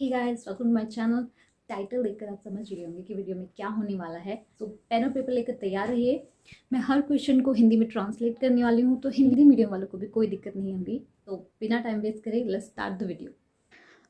Hey guys, welcome to my channel. Title देखकर आप समझ गए होंगे कि वीडियो में क्या होने वाला है। तो पेन और पेपर लेकर तैयार रहिए। मैं हर क्वेश्चन को हिंदी में ट्रांसलेट करने वाली हूँ, तो हिंदी मीडियम वालों को भी कोई दिक्कत नहीं होगी। तो बिना टाइम वेस्ट करे let's start the video.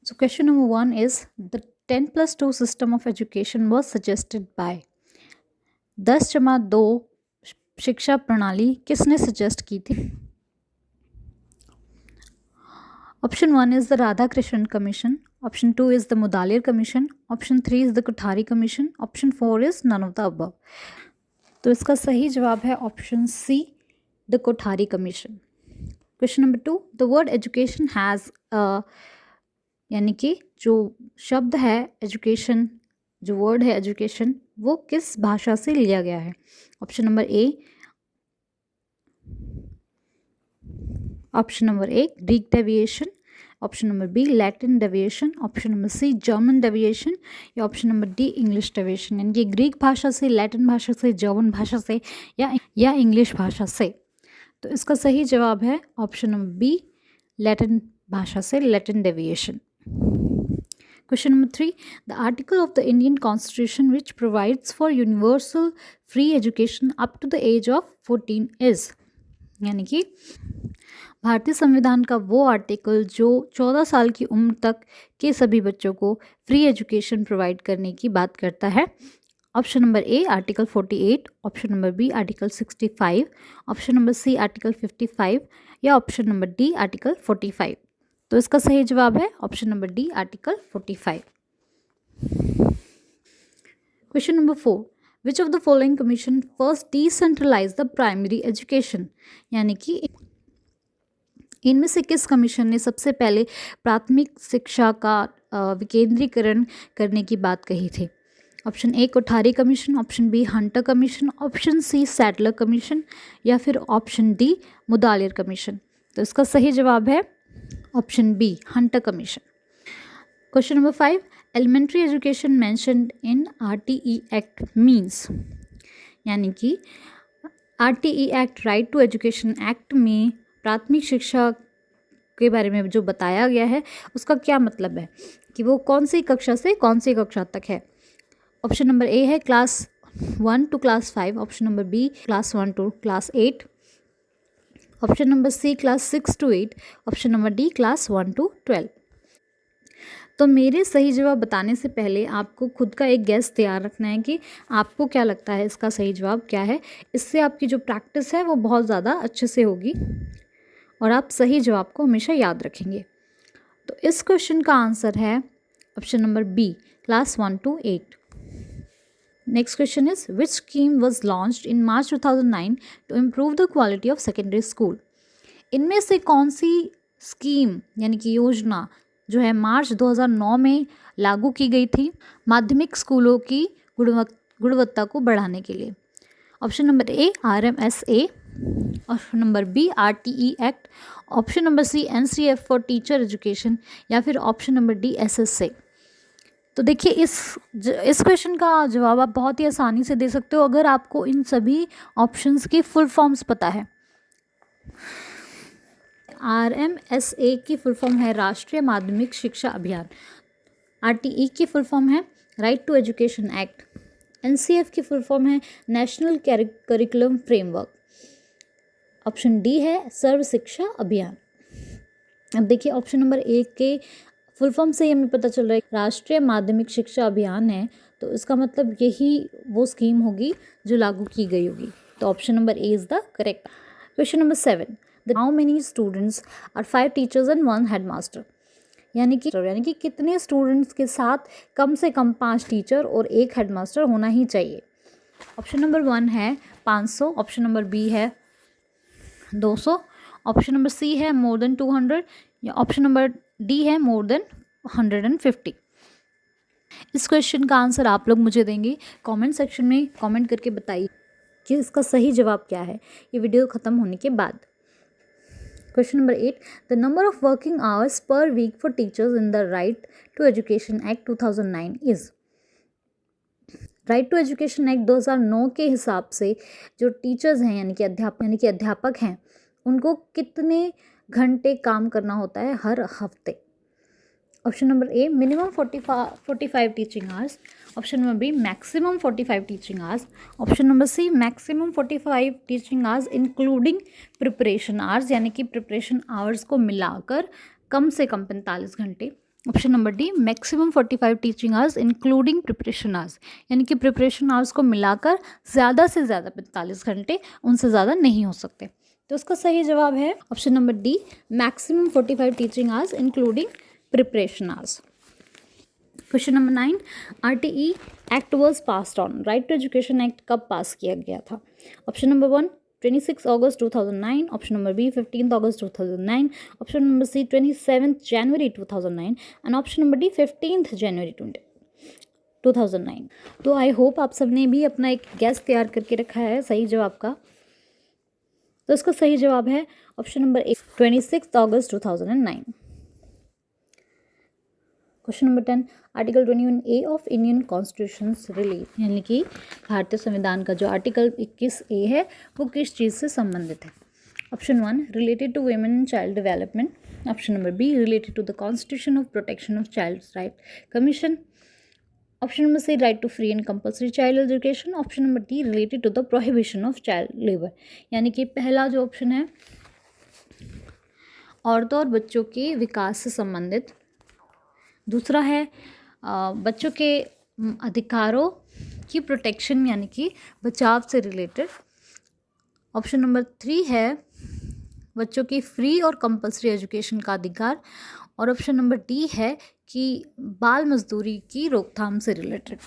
So question number 1 is the 10+2 system of education was suggested by. 10+2 शिक्षा प्रणाली किसने सजेस्ट की थी? Option 1 is the Radhakrishnan Commission. Option 2 is the Mudaliar Commission. Option 3 is the Kothari Commission. Option 4 is none of the above. तो इसका सही जवाब है option C, the Kothari commission. Question number 2, the word education has यानी कि जो शब्द है एजुकेशन, जो वर्ड है एजुकेशन, वो किस भाषा से लिया गया है? Option number A Greek deviation, option number B Latin deviation, option number C German deviation, या option number D English deviation. यानी कि ग्रीक भाषा से, लैटिन भाषा से, जर्मन भाषा से या इंग्लिश भाषा से। तो इसका सही जवाब है ऑप्शन नंबर बी, लैटिन भाषा से, Latin deviation. Question number 3, the article of the Indian Constitution which provides for universal free education up to the age of 14 is, यानी कि भारतीय संविधान का वो आर्टिकल जो 14 साल की उम्र तक के सभी बच्चों को फ्री एजुकेशन प्रोवाइड करने की बात करता है। Option number A article 48, option number B article 65, option number C article 55, या ऑप्शन नंबर डी आर्टिकल 45। तो इसका सही जवाब है option number D article 45। Question number 4, which of the following commission first decentralise the primary education, यानी कि इनमें से किस कमीशन ने सबसे पहले प्राथमिक शिक्षा का विकेंद्रीकरण करने की बात कही थी? Option A Kothari commission, option B Hunter commission, option C Sadler commission, या फिर ऑप्शन डी मुदालियर कमीशन। तो इसका सही जवाब है option B Hunter commission. Question number 5, elementary education mentioned in RTE act means, यानी कि RTE act, right to education act में प्राथमिक शिक्षा के बारे में जो बताया गया है उसका क्या मतलब है कि वो कौन सी कक्षा से कौन सी कक्षा तक है? ऑप्शन नंबर ए है class 1 to class 5, option number B class 1 to class 8, option number C class 6 to 8, option number D class 1 to 12। तो मेरे सही जवाब बताने से पहले आपको खुद का एक गैस तैयार रखना है कि आपको क्या लगता है इसका सही जवाब क्या है। इससे आपकी जो प्रैक्टिस है वो बहुत ज़्यादा अच्छे से होगी और आप सही जवाब को हमेशा याद रखेंगे। तो इस क्वेश्चन का आंसर है option number B class 1 to 8। Next question is which scheme was launched in March 2009 to improve the quality of secondary school. इनमें से कौन सी स्कीम यानी कि योजना जो है मार्च 2009 में लागू की गई थी माध्यमिक स्कूलों की गुणवत्ता को बढ़ाने के लिए? Option number A RMSA, option number B RTE act, option number C NCF for teacher education, या फिर ऑप्शन नंबर डी SSA। तो देखिए इस क्वेश्चन का जवाब आप बहुत ही आसानी से दे सकते हो अगर आपको इन सभी ऑप्शंस की फुल फॉर्म्स पता है। RMSA की फुल फॉर्म है राष्ट्रीय माध्यमिक शिक्षा अभियान, RTE की फुल फॉर्म है right to education act, NCF की फुल फॉर्म है national curriculum framework, option D है सर्व शिक्षा अभियान। अब देखिए ऑप्शन नंबर ए के फुल फॉर्म से हमें पता चल रहा है राष्ट्रीय माध्यमिक शिक्षा अभियान है, तो इसका मतलब यही वो स्कीम होगी जो लागू की गई होगी। तो option number A is the correct. Question number 7, how many students are 5 teachers and 1 headmaster, यानी कि कितने स्टूडेंट्स के साथ कम से कम 5 टीचर और 1 हेडमास्टर होना ही चाहिए? ऑप्शन नंबर 1 है 500, ऑप्शन नंबर बी है 200, ऑप्शन नंबर सी है मोर देन 200, या ऑप्शन नंबर डी है मोर देन 150। इस क्वेश्चन का आंसर आप लोग मुझे देंगे कमेंट सेक्शन में, कमेंट करके बताइए कि इसका सही जवाब क्या है ये वीडियो ख़त्म होने के बाद। Question number 8, the number of working hours per week for teachers in the right to education act 2009 is. Right to education act 2009 के हिसाब से जो टीचर्स हैं यानी कि अध्यापक हैं उनको कितने घंटे काम करना होता है हर हफ्ते? Option number A minimum 45 teaching hours, option number B maximum 45 teaching hours, option number C maximum 45 teaching hours including preparation hours, यानी कि प्रिपरेशन आवर्स को मिलाकर कम से कम 45 घंटे, option number D maximum 45 teaching hours including preparation hours, यानी कि preparation hours को मिलाकर ज़्यादा से ज़्यादा 45 घंटे, उनसे ज़्यादा नहीं हो सकते। तो उसका सही जवाब है option number D maximum 45 teaching hours including preparation hours. Question number 9, RTE act was passed on, right to education act कब पास किया गया था? ऑप्शन नंबर 1 26 अगस्त 2009, ऑप्शन नंबर बी 15 अगस्त 2009, ऑप्शन नंबर सी 27 जनवरी 2009 एंड ऑप्शन नंबर डी 15 जनवरी 2009। तो आई होप आप सबने भी अपना एक गैस तैयार करके रखा है सही जवाब का। तो इसका सही जवाब है ऑप्शन नंबर ए 26 अगस्त 2009। Question number 10, article 21A of Indian constitution release, यानी कि भारतीय संविधान का जो आर्टिकल 21A है वो किस चीज़ से संबंधित है? Option 1 related to women and child development, option number B related to the constitution of protection of child right commission, option number C right to free and compulsory child education, option number D related to the prohibition of child labour, यानी कि पहला जो option है औरतों और बच्चों के विकास से संबंधित, दूसरा है बच्चों के अधिकारों की प्रोटेक्शन यानी कि बचाव से रिलेटेड, ऑप्शन नंबर 3 है बच्चों की फ्री और कंपल्सरी एजुकेशन का अधिकार, और ऑप्शन नंबर डी है कि बाल मजदूरी की रोकथाम से रिलेटेड।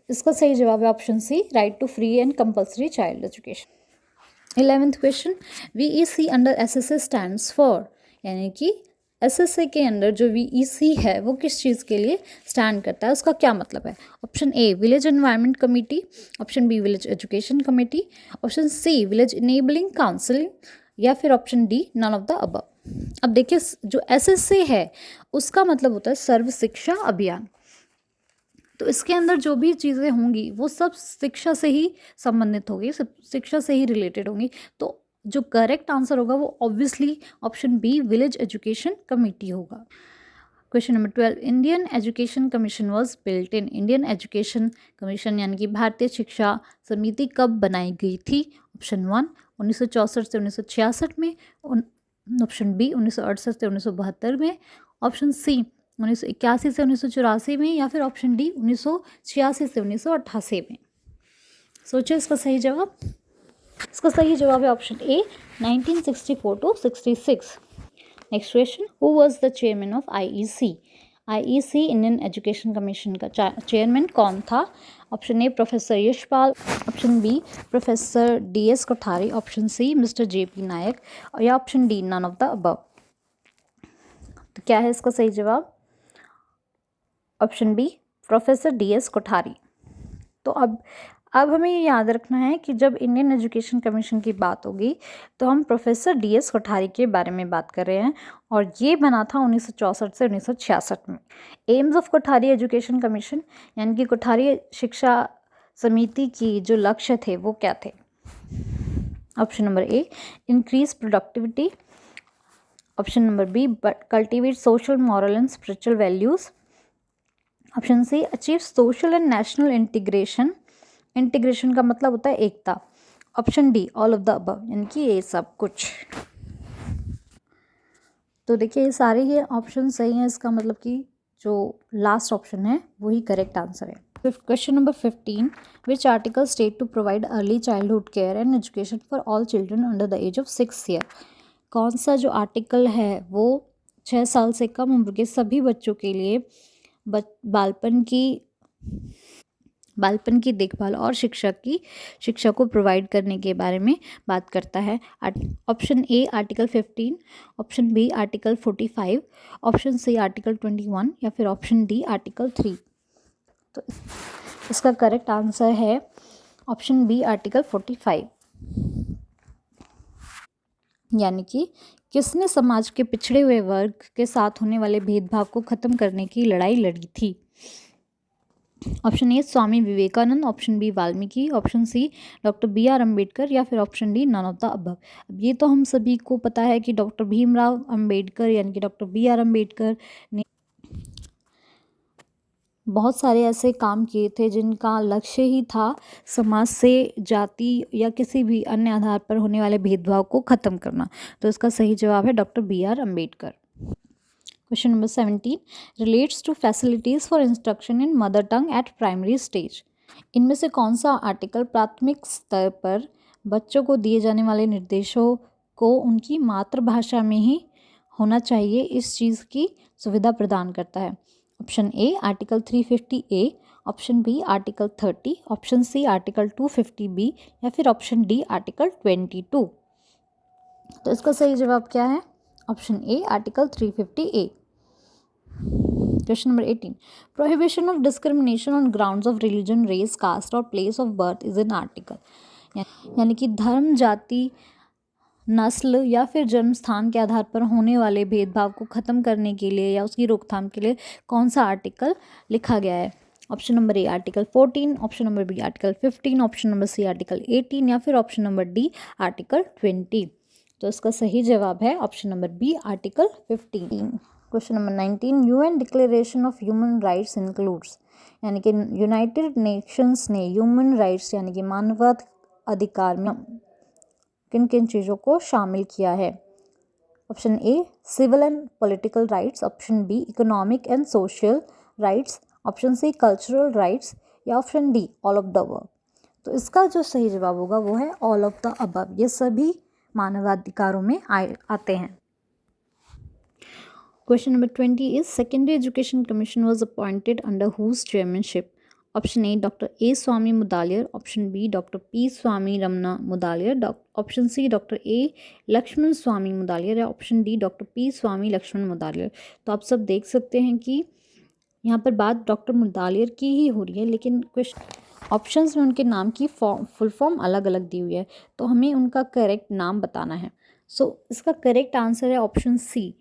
इसका सही जवाब है option C right to free and compulsory child education. 11th question, VEC under SSA stands for, यानी कि SSA के अंदर जो VEC है वो किस चीज़ के लिए स्टैंड करता है, उसका क्या मतलब है? Option A village environment committee, option B village education committee, option C village enabling council, या फिर option D none of the above. अब देखिए जो SSA है उसका मतलब होता है सर्व शिक्षा अभियान, तो इसके अंदर जो भी चीज़ें होंगी वो सब शिक्षा से ही संबंधित होगी, सब शिक्षा से ही रिलेटेड होंगी। तो जो करेक्ट आंसर होगा वो obviously option B village education committee होगा। Question number 12, Indian education commission was built in, Indian education commission यानी कि भारतीय शिक्षा समिति कब बनाई गई थी? ऑप्शन 1 1964 से 1966 में, ऑप्शन बी 1968 से 1972 में, ऑप्शन सी 1981 से 1984 में, या फिर ऑप्शन डी 1986 से 1988 में। सोचिए इसका सही जवाब। इसका सही जवाब है option A 1964 to 66। Next question, who was the chairman of IEC? IEC Indian education commission का चेयरमैन कौन था? Option A professor Yashpal, option B professor DS Kothari, option C mister JP Nayak, या option D none of the above. तो क्या है इसका सही जवाब? Option B professor DS Kothari. तो अब हमें ये याद रखना है कि जब इंडियन एजुकेशन कमीशन की बात होगी तो हम प्रोफेसर DS कोठारी के बारे में बात कर रहे हैं, और ये बना था 1964 से 1966 में। AIIMS of Kothari education commission यानी कि कोठारी शिक्षा समिति की जो लक्ष्य थे वो क्या थे? Option number A increase productivity, option number B cultivate social moral and spiritual values, option C achieve social and national integration, integration का मतलब होता है एकता, option D all of the above यानी कि ये सब कुछ। तो देखिए ये सारे ही ऑप्शन सही हैं, इसका मतलब कि जो लास्ट ऑप्शन है वही करेक्ट आंसर है। Question number 15, which article state to provide early childhood care and education for all children under the age of 6 year? कौन सा जो आर्टिकल है वो 6 साल से कम उम्र के सभी बच्चों के लिए बालपन की देखभाल और शिक्षा को प्रोवाइड करने के बारे में बात करता है? Option A article 15, option B article 45, option C article 21, या फिर ऑप्शन डी आर्टिकल 3। तो इसका करेक्ट आंसर है ऑप्शन बी आर्टिकल 45, यानी कि किसने समाज के पिछड़े हुए वर्ग के साथ होने वाले भेदभाव को खत्म करने की लड़ाई लड़ी थी? Option A Swami Vivekananda, option B Valmiki, option C doctor BR Ambedkar, या फिर option D none of the above. अब ये तो हम सभी को पता है कि डॉक्टर भीमराव अम्बेडकर यानी कि डॉक्टर BR अम्बेडकर ने बहुत सारे ऐसे काम किए थे जिनका लक्ष्य ही था समाज से जाति या किसी भी अन्य आधार पर होने वाले भेदभाव को ख़त्म करना। तो इसका सही जवाब है doctor BR Ambedkar. Question number 17 relates to facilities for instruction in mother tongue at primary stage. इनमें से कौन सा आर्टिकल प्राथमिक स्तर पर बच्चों को दिए जाने वाले निर्देशों को उनकी मातृभाषा में ही होना चाहिए इस चीज़ की सुविधा प्रदान करता है? Option A article 350A, option B article 30, option C article 250B या फिर ऑप्शन डी आर्टिकल 22। तो इसका सही जवाब क्या है? Option A article 350A। Question number 18 prohibition of discrimination on grounds of religion, race, caste और place of birth is an article. यानी कि धर्म, जाति, नस्ल या फिर जन्म स्थान के आधार पर होने वाले भेदभाव को ख़त्म करने के लिए या उसकी रोकथाम के लिए कौन सा आर्टिकल लिखा गया है? Option number A article 14, option number B article 15, option number C article 18 या फिर ऑप्शन नंबर डी आर्टिकल 20। तो इसका सही जवाब है option number B article 15। Question number 19 UN declaration of human rights includes. यानी कि यूनाइटेड नेशंस ने ह्यूमन राइट्स यानी कि मानवाधिकार में किन किन चीज़ों को शामिल किया है? Option A civil and political rights, option B economic and social rights, option C cultural rights या option D all of the above. तो इसका जो सही जवाब होगा वो है ऑल ऑफ द अबव। ये सभी मानवाधिकारों में आते हैं। Question number 20 is secondary education commission was appointed under whose chairmanship? Option A doctor A Swami Mudaliar, option B doctor P Swami Ramana Mudaliar, option C doctor A Lakshmana Swami Mudaliar या option D doctor P Swami Lakshmana Mudaliar. तो आप सब देख सकते हैं कि यहाँ पर बात डॉक्टर मुदालियर की ही हो रही है, लेकिन क्वेश्चन ऑप्शंस में उनके नाम की फुल फॉर्म अलग अलग दी हुई है, तो हमें उनका करेक्ट नाम बताना है। सो इसका करेक्ट आंसर है ऑप्शन सी।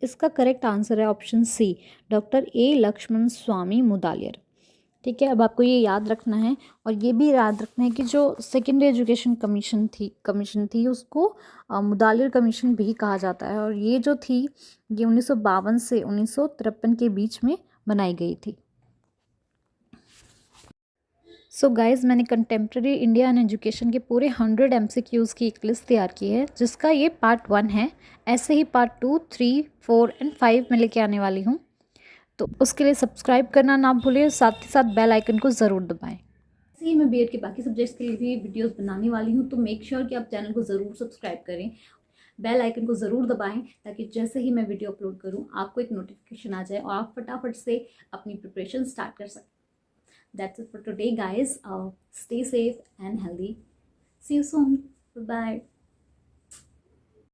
इसका करेक्ट आंसर है option C doctor A Lakshmana Swami Mudaliar. ठीक है, अब आपको ये याद रखना है और ये भी याद रखना है कि जो सेकेंडरी एजुकेशन कमीशन थी उसको मुदालियर कमीशन भी कहा जाता है और ये जो थी ये 1952 से 1953 के बीच में बनाई गई थी। सो गाइज मैंने कंटेम्प्रेरी इंडिया एंड एजुकेशन के पूरे 100 MCQs की एक लिस्ट तैयार की है जिसका ये पार्ट 1 है। ऐसे ही पार्ट 2, 3, 4 एंड 5 में लेके आने वाली हूँ, तो उसके लिए सब्सक्राइब करना ना भूलिए, साथ ही साथ बेल आइकन को ज़रूर दबाएं। ऐसे ही मैं बीएड के बाकी सब्जेक्ट्स के लिए भी वीडियोस बनाने वाली हूँ, तो मेक श्योर कि आप चैनल को ज़रूर सब्सक्राइब करें, बेल आइकन को ज़रूर दबाएं ताकि जैसे ही मैं वीडियो अपलोड करूँ आपको एक नोटिफिकेशन आ जाए और आप फटाफट से अपनी प्रिपरेशन स्टार्ट कर सकें। That's it for today, guys. Stay safe and healthy. See you soon. Bye-bye.